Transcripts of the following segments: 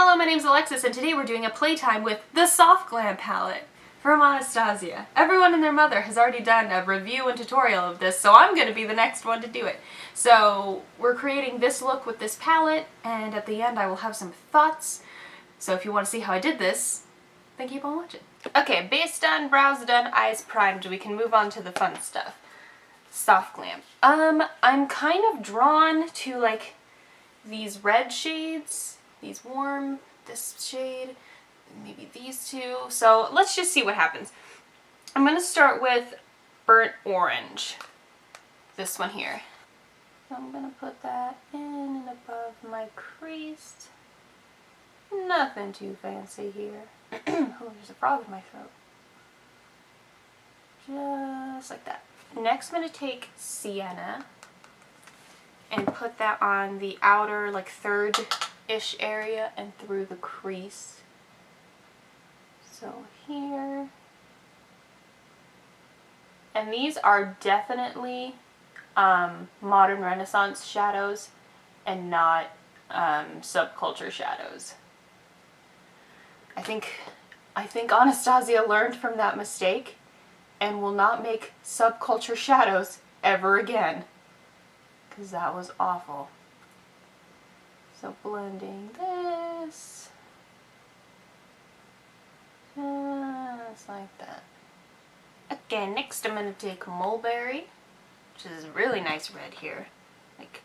Hello, my name's Alexis, and today we're doing a playtime with the Soft Glam palette from Anastasia. Everyone and their mother has already done a review and tutorial of this, so I'm going to be the next one to do it. So we're creating this look with this palette, and at the end I will have some thoughts. So if you want to see how I did this, then keep on watching. Okay, base done, brows done, eyes primed. We can move on to the fun stuff. Soft Glam. I'm kind of drawn to like these red shades. These warm, this shade, maybe these two. So let's just see what happens. I'm going to start with burnt orange. This one here. So I'm going to put that in and above my crease. Nothing too fancy here. Oh, there's a frog in my throat. Just like that. Next I'm going to take Sienna and put that on the outer, like third-ish area and through the crease. So here. And these are definitely modern Renaissance shadows and not subculture shadows. I think Anastasia learned from that mistake and will not make subculture shadows ever again. Because that was awful. So blending this. Just like that. Okay, next I'm going to take Mulberry, which is a really nice red here. Like,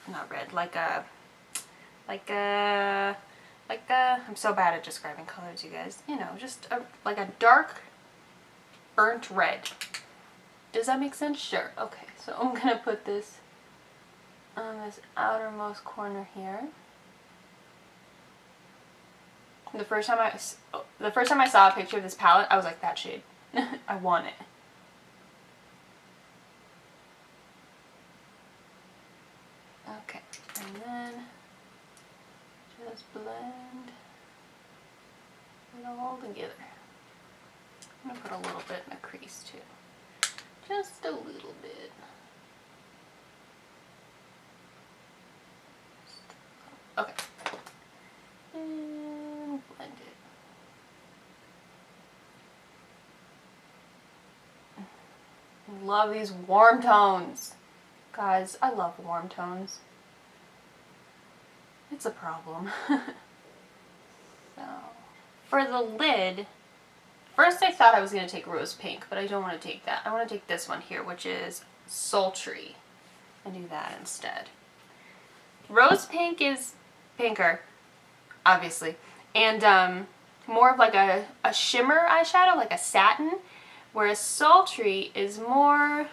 not red, I'm so bad at describing colors, you guys. You know, just like a dark burnt red. Does that make sense? Sure. Okay, so I'm going to put this on this outermost corner here. The first time I saw a picture of this palette, I was like, that shade. I want it. Okay, and then just blend it all together. I'm going to put a little bit in the crease too. Just a little bit. Okay. And blend it. Love these warm tones. Guys, I love warm tones. It's a problem. So, for the lid, first I thought I was going to take rose pink, but I don't want to take that. I want to take this one here, which is Sultry, and do that instead. Rose pink is pinker, obviously, and more of like a shimmer eyeshadow, like a satin, whereas Sultry is more,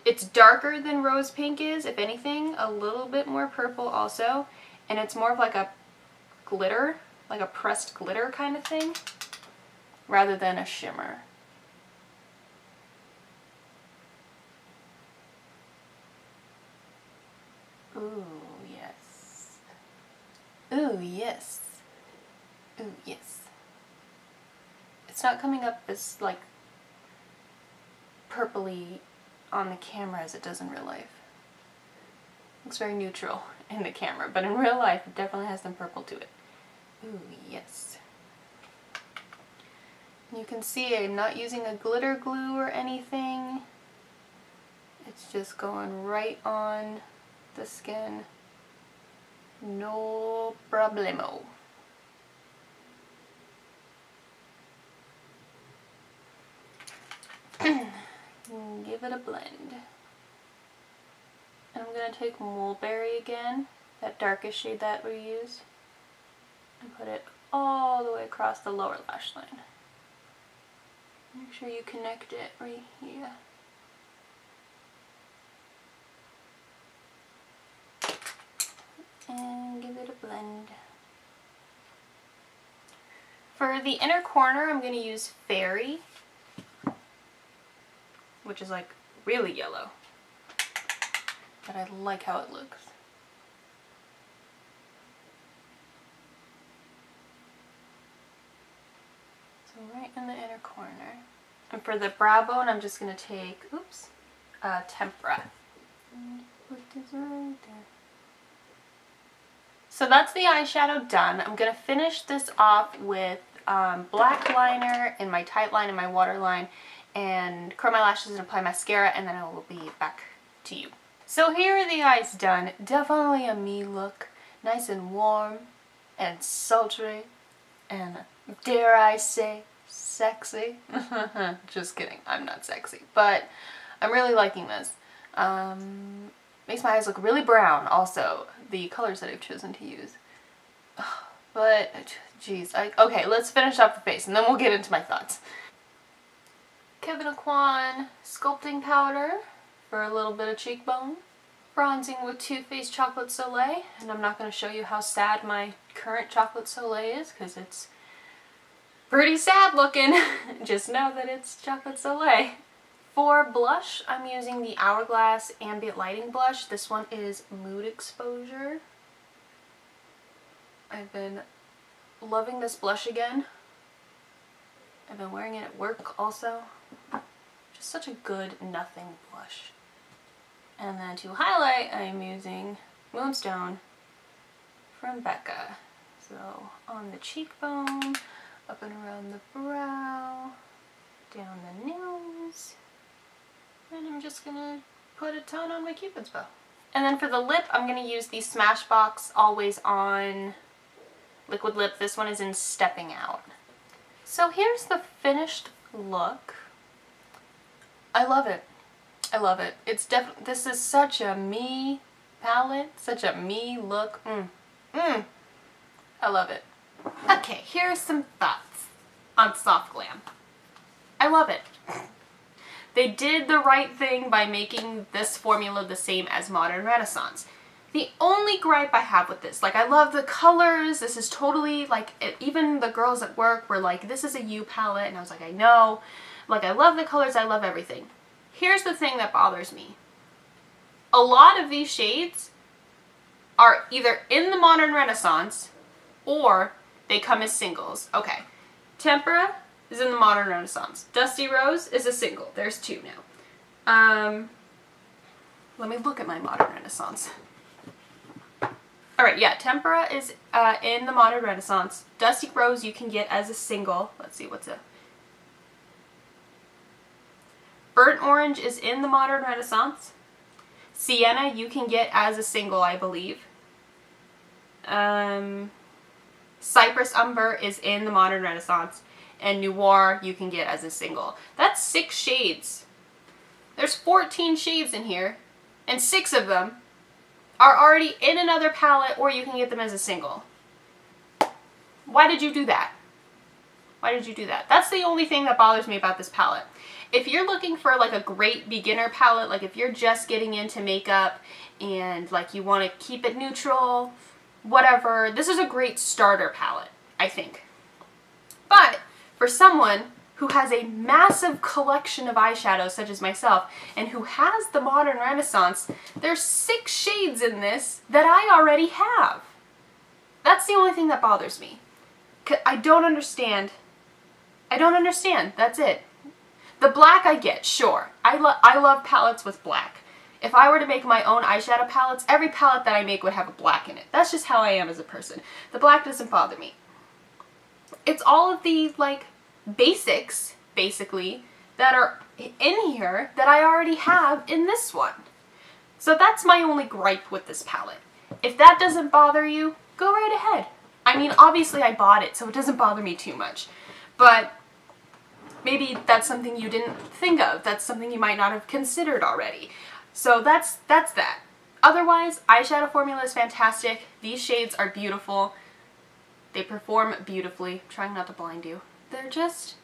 it's darker than rose pink is, if anything, a little bit more purple also, and it's more of like a glitter, like a pressed glitter kind of thing, rather than a shimmer. Ooh, yes. Ooh, yes. Ooh, yes. It's not coming up as, like, purpley on the camera as it does in real life. Looks very neutral in the camera, but in real life it definitely has some purple to it. Ooh, yes. You can see I'm not using a glitter glue or anything. It's just going right on the skin. No problemo. Give it a blend. And I'm going to take Mulberry again, that darkest shade that we used, and put it all the way across the lower lash line. Make sure you connect it right here. And give it a blend. For the inner corner, I'm going to use Fairy, which is like really yellow, but I like how it looks. So right in the inner corner. And for the brow bone, I'm just going to take, Tempera. And put this right there. So that's the eyeshadow done. I'm going to finish this off with black liner in my tight line and my waterline, and curl my lashes and apply mascara, and then I will be back to you. So here are the eyes done. Definitely a me look. Nice and warm and sultry and, dare I say, sexy. Just kidding, I'm not sexy, but I'm really liking this. Makes my eyes look really brown also, the colors that I've chosen to use. But, geez, okay, let's finish off the face and then we'll get into my thoughts. Kevyn Aucoin Sculpting Powder for a little bit of cheekbone. Bronzing with Too Faced Chocolate Soleil, and I'm not going to show you how sad my current Chocolate Soleil is because it's pretty sad looking. Just know that it's Chocolate Soleil. For blush, I'm using the Hourglass Ambient Lighting Blush. This one is Mood Exposure. I've been loving this blush again. I've been wearing it at work also. Just such a good nothing blush. And then to highlight, I'm using Moonstone from Becca. So on the cheekbone, up and around the brow, down the nose, and I'm just gonna put a tone on my Cupid's bow. And then for the lip, I'm gonna use the Smashbox Always On liquid lip. This one is in Stepping Out. So here's the finished look. I love it. I love it. It's definitely, this is such a me palette, such a me look. I love it. Okay, here are some thoughts on Soft Glam. I love it. They did the right thing by making this formula the same as Modern Renaissance. The only gripe I have with this, like, I love the colors. This is totally, like, even the girls at work were like, this is a you palette, and I was like, I know. Like, I love the colors, I love everything. Here's the thing that bothers me. A lot of these shades are either in the Modern Renaissance or they come as singles. Okay, Tempera is in the Modern Renaissance. Dusty Rose is a single. There's two now. Let me look at my Modern Renaissance. Alright, yeah, Tempera is in the Modern Renaissance. Dusty Rose you can get as a single. Let's see, what's a... Burnt Orange is in the Modern Renaissance. Sienna you can get as a single, I believe. Cypress Umber is in the Modern Renaissance. And Noir you can get as a single. That's 6 shades. There's 14 shades in here. And 6 of them are already in another palette, or you can get them as a single. Why did you do that? Why did you do that? That's the only thing that bothers me about this palette. If you're looking for like a great beginner palette, like if you're just getting into makeup and like you want to keep it neutral, whatever, this is a great starter palette, I think. But for someone who has a massive collection of eyeshadows such as myself and who has the Modern Renaissance, there's 6 shades in this that I already have. That's the only thing that bothers me. I don't understand. I don't understand. That's it. The black I get, sure. I love palettes with black. If I were to make my own eyeshadow palettes, every palette that I make would have a black in it. That's just how I am as a person. The black doesn't bother me. It's all of the, like, basics, basically, that are in here that I already have in this one. So that's my only gripe with this palette. If that doesn't bother you, go right ahead. I mean, obviously I bought it, so it doesn't bother me too much. But maybe that's something you didn't think of. That's something you might not have considered already. So that's that. Otherwise, eyeshadow formula is fantastic. These shades are beautiful. They perform beautifully. I'm trying not to blind you. They're just...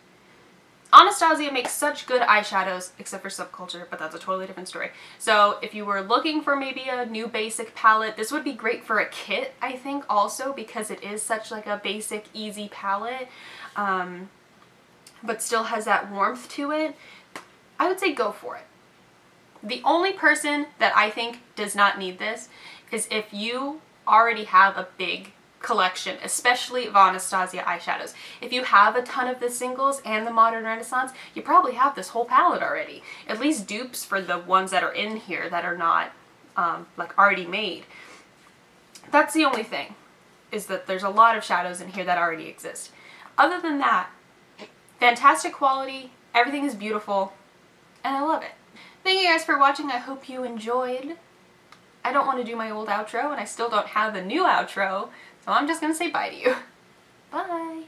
Anastasia makes such good eyeshadows, except for Subculture, but that's a totally different story. So if you were looking for maybe a new basic palette, this would be great for a kit, I think, also, because it is such like a basic, easy palette, but still has that warmth to it. I would say go for it. The only person that I think does not need this is if you already have a big collection, especially of Anastasia eyeshadows. If you have a ton of the singles and the Modern Renaissance, you probably have this whole palette already. At least dupes for the ones that are in here that are not like already made. That's the only thing. is that there's a lot of shadows in here that already exist. Other than that, fantastic quality, everything is beautiful, and I love it. Thank you guys for watching. I hope you enjoyed. I don't want to do my old outro, and I still don't have a new outro, so I'm just going to say bye to you. Bye!